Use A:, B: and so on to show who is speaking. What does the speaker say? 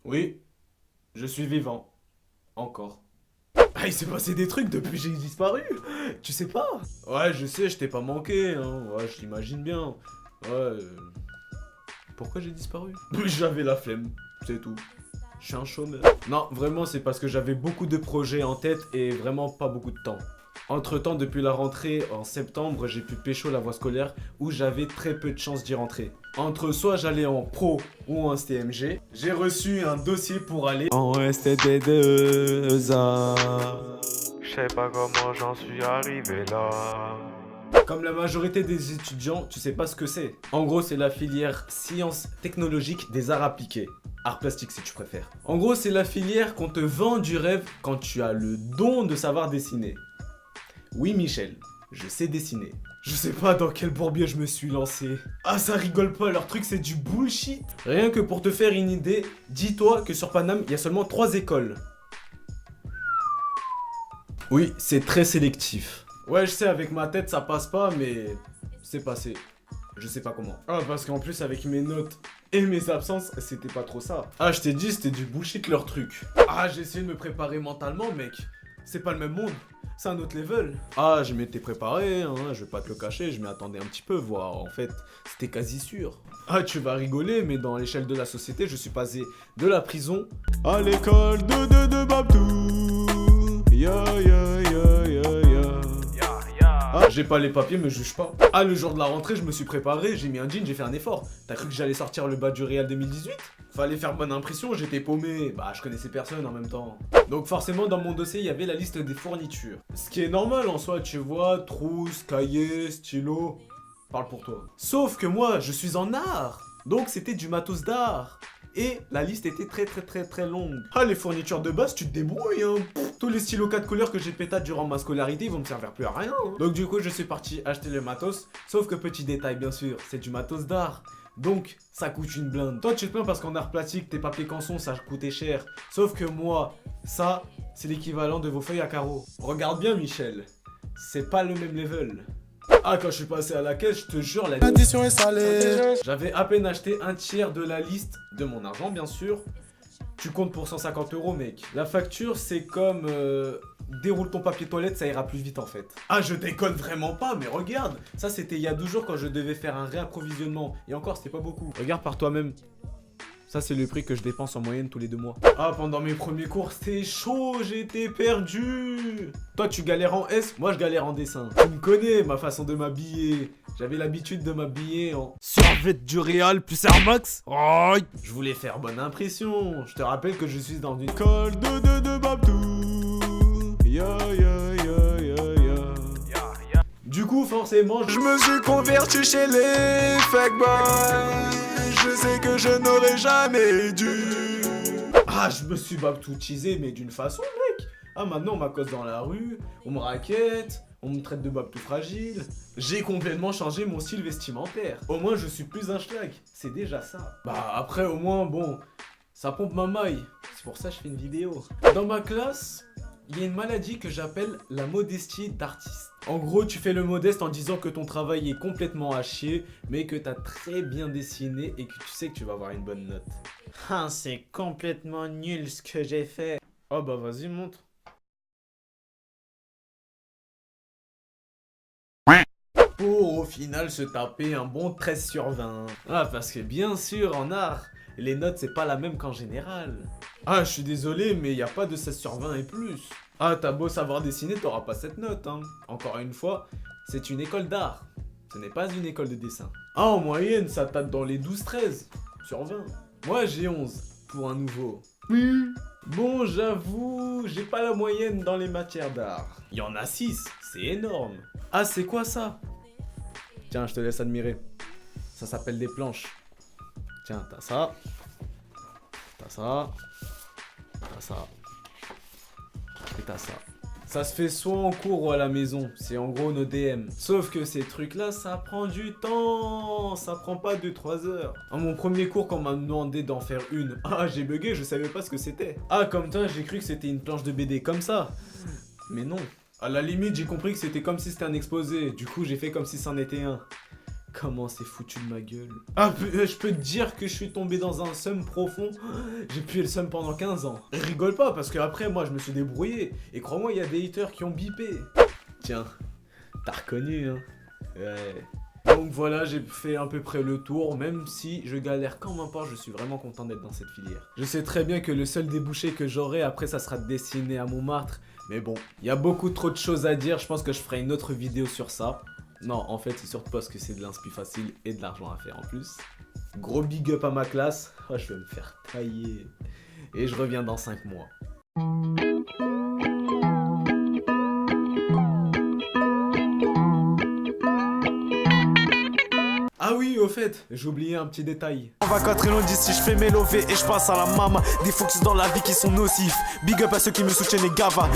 A: Oui, je suis vivant. Encore. Ah, il s'est passé des trucs depuis que j'ai disparu. Tu sais pas? Ouais, je sais, je t'ai pas manqué, hein. Ouais, je l'imagine bien. Ouais. Pourquoi j'ai disparu? J'avais la flemme, c'est tout. Je suis un chômeur. Non, vraiment, c'est parce que j'avais beaucoup de projets en tête et vraiment pas beaucoup de temps. Entre-temps, depuis la rentrée en septembre, j'ai pu pécho la voie scolaire où j'avais très peu de chances d'y rentrer. Entre soit j'allais en pro ou en STMG, j'ai reçu un dossier pour aller en STD2A.
B: Je sais pas comment j'en suis arrivé là.
A: Comme la majorité des étudiants, tu sais pas ce que c'est. En gros, c'est la filière sciences technologiques des arts appliqués. Art plastique si tu préfères. En gros, c'est la filière qu'on te vend du rêve quand tu as le don de savoir dessiner. Oui, Michel, je sais dessiner. Je sais pas dans quel bourbier je me suis lancé. Ah, ça rigole pas, leur truc c'est du bullshit. Rien que pour te faire une idée, dis-toi que sur Paname, il y a seulement 3 écoles. Oui, c'est très sélectif. Ouais, je sais, avec ma tête ça passe pas, mais c'est passé. Je sais pas comment. Ah, parce qu'en plus, avec mes notes et mes absences, c'était pas trop ça. Ah, je t'ai dit, c'était du bullshit leur truc. Ah, j'ai essayé de me préparer mentalement, mec. C'est pas le même monde. C'est un autre level. Ah, je m'étais préparé, hein, je vais pas te le cacher, je m'y attendais un petit peu, voire en fait, c'était quasi sûr. Ah, tu vas rigoler, mais dans l'échelle de la société, je suis passé de la prison à l'école de Babdou. Ya ya ya ya ya. Ah, j'ai pas les papiers, me juge pas. Ah, le jour de la rentrée, je me suis préparé, j'ai mis un jean, j'ai fait un effort. T'as cru que j'allais sortir le bas du Real 2018? Fallait faire bonne impression, j'étais paumé. Bah, je connaissais personne en même temps. Donc forcément, dans mon dossier, il y avait la liste des fournitures. Ce qui est normal en soi, tu vois, trousse, cahier, stylo. Parle pour toi. Sauf que moi, je suis en art. Donc c'était du matos d'art. Et la liste était très longue. Ah, les fournitures de base, tu te débrouilles, hein. Tous les stylos 4 couleurs que j'ai pété durant ma scolarité, ils vont me servir plus à rien, hein. Donc du coup, je suis parti acheter le matos. Sauf que petit détail, bien sûr, c'est du matos d'art. Donc, ça coûte une blinde. Toi, tu te plains parce qu'en art plastique, tes papiers canson, ça coûtait cher. Sauf que moi, ça, c'est l'équivalent de vos feuilles à carreaux. Regarde bien, Michel. C'est pas le même level. Ah, quand je suis passé à la caisse, je te jure, l'addition est salée. J'avais à peine acheté un tiers de la liste, de mon argent bien sûr. Tu comptes pour 150 euros, mec. La facture, c'est comme... déroule ton papier toilette, ça ira plus vite en fait. Ah, je déconne vraiment pas, mais regarde. Ça, c'était il y a 12 jours quand je devais faire un réapprovisionnement. Et encore, c'était pas beaucoup. Regarde par toi-même. Ça, c'est le prix que je dépense en moyenne tous les 2 mois. Ah, pendant mes premiers cours, c'était chaud, j'étais perdu. Toi, tu galères en S, moi, je galère en dessin. Tu me connais, ma façon de m'habiller. J'avais l'habitude de m'habiller en survêt du Real plus Air Max. Oh, je voulais faire bonne impression. Je te rappelle que je suis dans une école de Babdou. Ya ya ya ya ya. Du coup, forcément, je me suis converti chez les fake boys. Je sais que je n'aurais jamais dû. Ah, je me suis babtoutisé, mais d'une façon, mec. Ah, maintenant, on m'accoste dans la rue, on me raquette, on me traite de babtou fragile. J'ai complètement changé mon style vestimentaire. Au moins, je suis plus un schlag. C'est déjà ça. Bah, après, au moins, bon, ça pompe ma maille. C'est pour ça que je fais une vidéo. Dans ma classe, il y a une maladie que j'appelle la modestie d'artiste. En gros, tu fais le modeste en disant que ton travail est complètement à chier, mais que t'as très bien dessiné et que tu sais que tu vas avoir une bonne note. Ah, c'est complètement nul ce que j'ai fait. Oh bah vas-y, montre. Pour au final se taper un bon 13 sur 20. Ah, parce que bien sûr, en art, les notes c'est pas la même qu'en général. Ah, je suis désolé, mais y a pas de 16 sur 20 et plus. Ah, t'as beau savoir dessiner, t'auras pas cette note, hein. Encore une fois, c'est une école d'art. Ce n'est pas une école de dessin. Ah, en moyenne, ça tape dans les 12-13 sur 20. Moi, j'ai 11 pour un nouveau. Bon, j'avoue, j'ai pas la moyenne dans les matières d'art. Il y en a 6, c'est énorme. Ah, c'est quoi ça? Tiens, je te laisse admirer. Ça s'appelle des planches. Tiens, t'as ça. T'as ça. T'as ça. Et t'as ça. Ça se fait soit en cours ou à la maison. C'est en gros nos DM. Sauf que ces trucs-là, ça prend du temps. Ça prend pas 2-3 heures. À mon premier cours, quand on m'a demandé d'en faire une, ah, j'ai bugué, je savais pas ce que c'était. Ah, comme toi, j'ai cru que c'était une planche de BD comme ça. Mais non. À la limite, j'ai compris que c'était comme si c'était un exposé. Du coup, j'ai fait comme si c'en était un. Comment c'est foutu de ma gueule. Ah, je peux te dire que je suis tombé dans un seum profond. J'ai pué le seum pendant 15 ans. Rigole pas, parce que après moi, je me suis débrouillé. Et crois-moi, il y a des haters qui ont bipé. Tiens, t'as reconnu, hein. Ouais. Donc voilà, j'ai fait à peu près le tour, même si je galère comme un porc, je suis vraiment content d'être dans cette filière. Je sais très bien que le seul débouché que j'aurai après, ça sera de dessiner à Montmartre. Mais bon, il y a beaucoup trop de choses à dire, je pense que je ferai une autre vidéo sur ça. Non, en fait, c'est surtout parce que c'est de l'inspi facile et de l'argent à faire en plus. Gros big up à ma classe. Oh, je vais me faire tailler. Et je reviens dans 5 mois. Ah oui, au fait, j'ai oublié un petit détail.
C: On va pas très loin d'ici, je fais mes lovés et je passe à la mama. Des focus dans la vie qui sont nocifs. Big up à ceux qui me soutiennent les gavas.